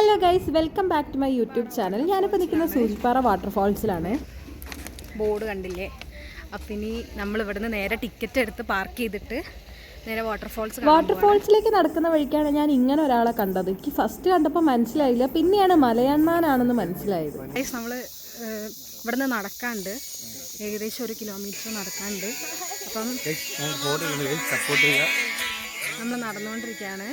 Hello guys, welcome back to my YouTube channel. ഞാനിപ്പോൾ നിൽക്കുന്ന Soochipara വാട്ടർഫാൾസിലാണ്. Board കണ്ടില്ലേ? അപ്പം ഇനി നമ്മൾ ഇവിടുന്ന് നേരെ ടിക്കറ്റ് എടുത്ത് പാർക്ക് ചെയ്തിട്ട് നേരെ വാട്ടർഫാൾസിലേക്ക് നടക്കുന്ന വഴിക്കാണ് ഞാൻ ഇങ്ങനെ ഒരാളെ കണ്ടത്. എനിക്ക് ഫസ്റ്റ് കണ്ടപ്പോൾ മനസ്സിലായില്ല, പിന്നെയാണ് മലയണ്ണാനാണെന്ന് മനസ്സിലായത്. നമ്മൾ ഇവിടുന്ന് നടക്കാണ്ട് ഏകദേശം 1 കിലോമീറ്റർ നടക്കാണ്ട്. അപ്പം നമ്മൾ നടന്നുകൊണ്ടിരിക്കുകയാണ്.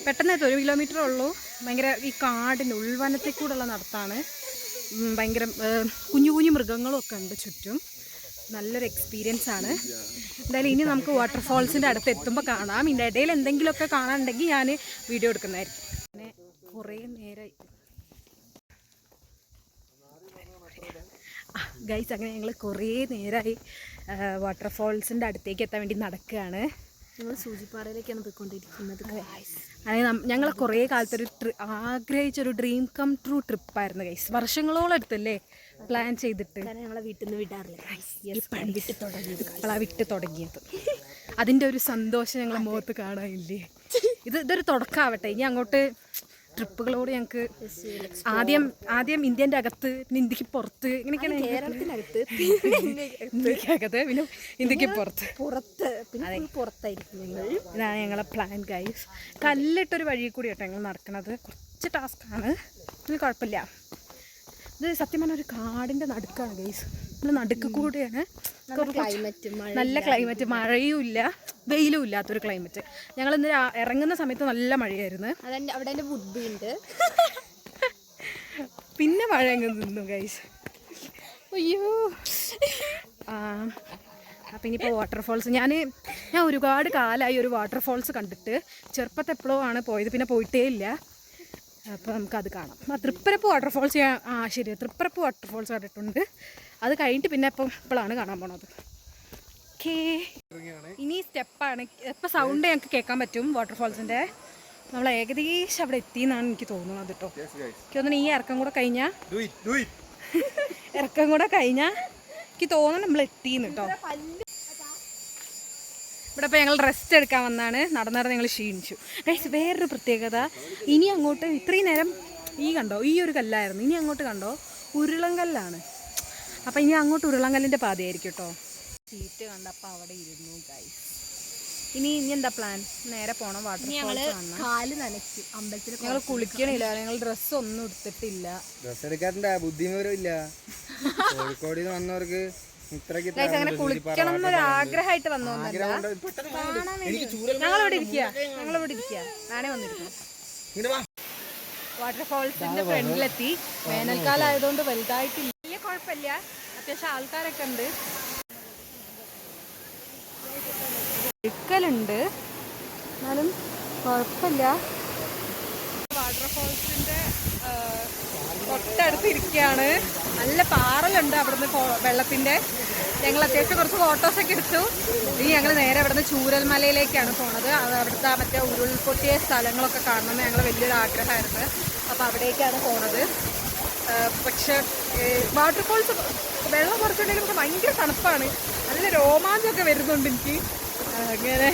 പെട്ടെന്ന് 1 കിലോമീറ്റർ ഉള്ളൂ. ഭയങ്കര ഈ കാടിൻ്റെ ഉൾവനത്തിൽ കൂടെയുള്ള നടത്താണ്. ഭയങ്കര കുഞ്ഞു കുഞ്ഞു മൃഗങ്ങളും ഒക്കെ ഉണ്ട് ചുറ്റും. നല്ലൊരു എക്സ്പീരിയൻസ് ആണ്. എന്തായാലും ഇനി നമുക്ക് വാട്ടർഫാൾസിൻ്റെ അടുത്ത് എത്തുമ്പോൾ കാണാം. ഇതിൻ്റെ ഇടയിൽ എന്തെങ്കിലുമൊക്കെ കാണാനുണ്ടെങ്കിൽ ഞാൻ വീഡിയോ എടുക്കുന്നതായിരിക്കും. പിന്നെ കുറേ നേരമായി ഗൈസ്, അങ്ങനെ ഞങ്ങൾ കുറേ നേരമായി വാട്ടർഫാൾസിൻ്റെ അടുത്തേക്ക് എത്താൻ വേണ്ടി നടക്കുകയാണ്. ഞങ്ങൾ സൂചിപ്പാറയിലേക്കാണ് പോയിക്കൊണ്ടിരിക്കുന്നത്. അതായത് ഞങ്ങൾ കുറേ കാലത്തൊരു ആഗ്രഹിച്ചൊരു ഡ്രീം കം ട്രൂ ട്രിപ്പായിരുന്നു ഗൈസ്. വർഷങ്ങളോളം എടുത്തല്ലേ പ്ലാൻ ചെയ്തിട്ട്. ഞങ്ങളെ വീട്ടിൽ നിന്ന് വിടാറില്ല, വിട്ട് തുടങ്ങിയത്. അതിൻ്റെ ഒരു സന്തോഷം ഞങ്ങളെ മുഖത്ത് കാണാനില്ലേ? ഇതൊരു തുടക്കമാവട്ടെ. ഇനി അങ്ങോട്ട് ട്രിപ്പുകളോട് ഞങ്ങൾക്ക് ആദ്യം ഇന്ത്യൻ്റെ അകത്ത്, പിന്നെ ഇന്ത്യക്ക് പുറത്ത്, ഇങ്ങനെയൊക്കെയാണ്. കേരളത്തിനകത്ത്, ഇന്ത്യക്കകത്ത്, പിന്നെ ഇന്ത്യക്ക് പുറത്തായിരിക്കും. ഇതാണ് ഞങ്ങളെ പ്ലാൻ ഗൈസ്. കല്ലിട്ടൊരു വഴി കൂടി കേട്ടോ ഞങ്ങൾ നടക്കുന്നത്. കുറച്ച് ടാസ്ക്കാണ്, ഇത് കുഴപ്പമില്ല. ഇത് സത്യം പറഞ്ഞാൽ ഒരു കാടിൻ്റെ നടുക്കാണ് ഗൈസ്. നമ്മൾ നടുക്ക് കൂടെയാണ്. നല്ല ക്ലൈമറ്റ്, മഴയും ഇല്ല വെയിലും ഇല്ലാത്തൊരു ക്ലൈമറ്റ്. ഞങ്ങൾ ഇന്ന് ഇറങ്ങുന്ന സമയത്ത് നല്ല മഴയായിരുന്നു. അവിടെ ബുദ്ധിയുണ്ട്. പിന്നെ മഴ അങ്ങ് നിന്നു ഗൈസ്. അയ്യോ. അപ്പം ഇനിയിപ്പോൾ വാട്ടർഫാൾസ് ഞാൻ ഒരുപാട് കാലമായി ഒരു വാട്ടർഫാൾസ് കണ്ടിട്ട്. ചെറുപ്പത്തെ എപ്പോഴോ ആണ് പോയത്, പിന്നെ പോയിട്ടേ ഇല്ല. അപ്പോൾ നമുക്കത് കാണാം. തൃപ്പരപ്പ് വാട്ടർഫാൾസ് ശരി, തൃപ്പരപ്പ് വാട്ടർഫാൾസ് കണ്ടിട്ടുണ്ട്. അത് കഴിഞ്ഞിട്ട് പിന്നെ ഇപ്പോഴാണ് കാണാൻ പോണത്. ഓക്കേ, ഇനി സ്റ്റെപ്പാണ്. ഇപ്പോൾ സൗണ്ട് ഞങ്ങൾക്ക് കേൾക്കാൻ പറ്റും വാട്ടർഫാൾസിൻ്റെ. നമ്മൾ ഏകദേശം അവിടെ എത്തിയെന്നാണ് എനിക്ക് തോന്നുന്നത് കേട്ടോ. എനിക്ക് തോന്നുന്നു ഈ ഇറക്കം കൂടെ കഴിഞ്ഞാൽ എനിക്ക് തോന്നുന്നു നമ്മൾ എത്തിയെന്ന് കേട്ടോ. ഇവിടെ ഇപ്പോൾ ഞങ്ങൾ റെസ്റ്റ് എടുക്കാൻ വന്നാണ്. നടന്നേരം ഞങ്ങൾ ക്ഷീണിച്ചു ഗൈസ്. വേറൊരു പ്രത്യേകത, ഇനി അങ്ങോട്ട് ഇത്രയും നേരം കണ്ടോ, ഈ ഒരു കല്ലായിരുന്നു. ഇനി അങ്ങോട്ട് കണ്ടോ, ഉരുളങ്കല്ലാണ്. അപ്പം ഇനി അങ്ങോട്ട് ഉരുളങ്കല്ലിൻ്റെ പാതയായിരിക്കും കേട്ടോ. സീറ്റ് കണ്ടപ്പോൾ അവിടെ ഇരുന്നു ഗൈസ്. ഇനി എന്താ പ്ലാൻ? നേരെ പോണം വാട്ടർഫാൾസ് കാണാൻ. കാല് നനയ്ക്കും അമ്പലത്തിൽ. ഞങ്ങൾ കുളിക്കണില്ല, ഞങ്ങൾ ഡ്രസ്സ് ഒന്നും എടുത്തിട്ടില്ല. ഡ്രസ്സ് എടുക്കാറുണ്ട്, ബുദ്ധിമുട്ടും ഇല്ല. കോഴിക്കോട് വന്നവർക്ക് അങ്ങനെ കുളിക്കണം എന്നൊരു ആഗ്രഹമായിട്ട് വന്നോന്നല്ല. ഞങ്ങളിവിടെ ഇരിക്കുക, ഞാനേ വന്നിരിക്കുന്നു. വാട്ടർഫാൾസിന്റെ ഫ്രണ്ടിലെത്തി. വേനൽക്കാലം ആയതുകൊണ്ട് വലുതായിട്ടില്ല, വലിയ കുഴപ്പമില്ല. അത്യാവശ്യം ആൾക്കാരൊക്കെ ഉണ്ട്, ഒഴുക്കലുണ്ട്, എന്നാലും കുഴപ്പമില്ല. വാട്ടർഫാൾസിന്റെ തൊട്ടടുത്ത് ഇരിക്കുകയാണ്. നല്ല പാറലുണ്ട് അവിടുന്ന് വെള്ളത്തിൻ്റെ. ഞങ്ങൾ അത്യാവശ്യം കുറച്ച് ഫോട്ടോസൊക്കെ എടുത്തു. ഇനി ഞങ്ങൾ നേരെ അവിടുന്ന് ചൂരൽമലയിലേക്കാണ് പോണത്. അത് അവിടുത്തെ മറ്റേ ഉരുൾപൊട്ടിയ സ്ഥലങ്ങളൊക്കെ കാണണമെന്ന് ഞങ്ങൾ വലിയൊരു ആഗ്രഹമായിരുന്നു. അപ്പോൾ അവിടേക്കാണ് പോണത്. പക്ഷെ വാട്ടർഫാൾസ് വെള്ളം കുറച്ചുണ്ടെങ്കിലും പക്ഷെ ഭയങ്കര തണുപ്പാണ്. നല്ല രോമാഞ്ചമൊക്കെ വരുന്നുണ്ട് എനിക്ക്. അങ്ങനെ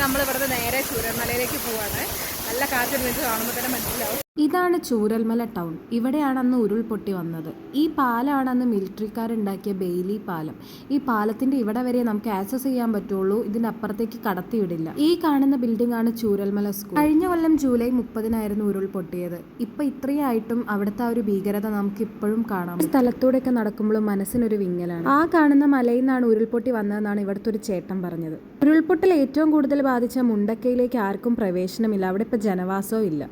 നമ്മളിവിടുന്ന് നേരെ ചൂരൽമലയിലേക്ക് പോവാണ്. നല്ല കാറ്റ് നിങ്ങൾക്ക് കാണുമ്പോൾ തന്നെ മനസ്സിലാവും. ഇതാണ് ചൂരൽമല ടൗൺ. ഇവിടെയാണ് അന്ന് ഉരുൾപൊട്ടി വന്നത്. ഈ പാലമാണ് അന്ന് മിലിറ്ററിക്കാരുണ്ടാക്കിയ ബെയിലി പാലം. ഈ പാലത്തിന്റെ ഇവിടെ വരെ നമുക്ക് ആക്സസ് ചെയ്യാൻ പറ്റുള്ളൂ, ഇതിന്റെ അപ്പുറത്തേക്ക് കടത്തിവിടില്ല. ഈ കാണുന്ന ബിൽഡിംഗ് ആണ് ചൂരൽമല സ്കൂൾ. കഴിഞ്ഞ കൊല്ലം ജൂലൈ 30 ഉരുൾപൊട്ടിയത്. ഇപ്പൊ ഇത്രയായിട്ടും അവിടുത്തെ ആ ഒരു ഭീകരത നമുക്ക് ഇപ്പോഴും കാണാം. സ്ഥലത്തൂടെയൊക്കെ നടക്കുമ്പോൾ മനസ്സിനൊരു വിങ്ങലാണ്. ആ കാണുന്ന മലയിൽ നിന്നാണ് ഉരുൾപൊട്ടി വന്നതെന്നാണ് ഇവിടുത്തെ ഒരു ചേട്ടൻ പറഞ്ഞത്. ഉരുൾപൊട്ടൽ ഏറ്റവും കൂടുതൽ ബാധിച്ച മുണ്ടക്കയിലേക്ക് ആർക്കും പ്രവേശനമില്ല. അവിടെ ഇപ്പൊ ജനവാസവും ഇല്ല.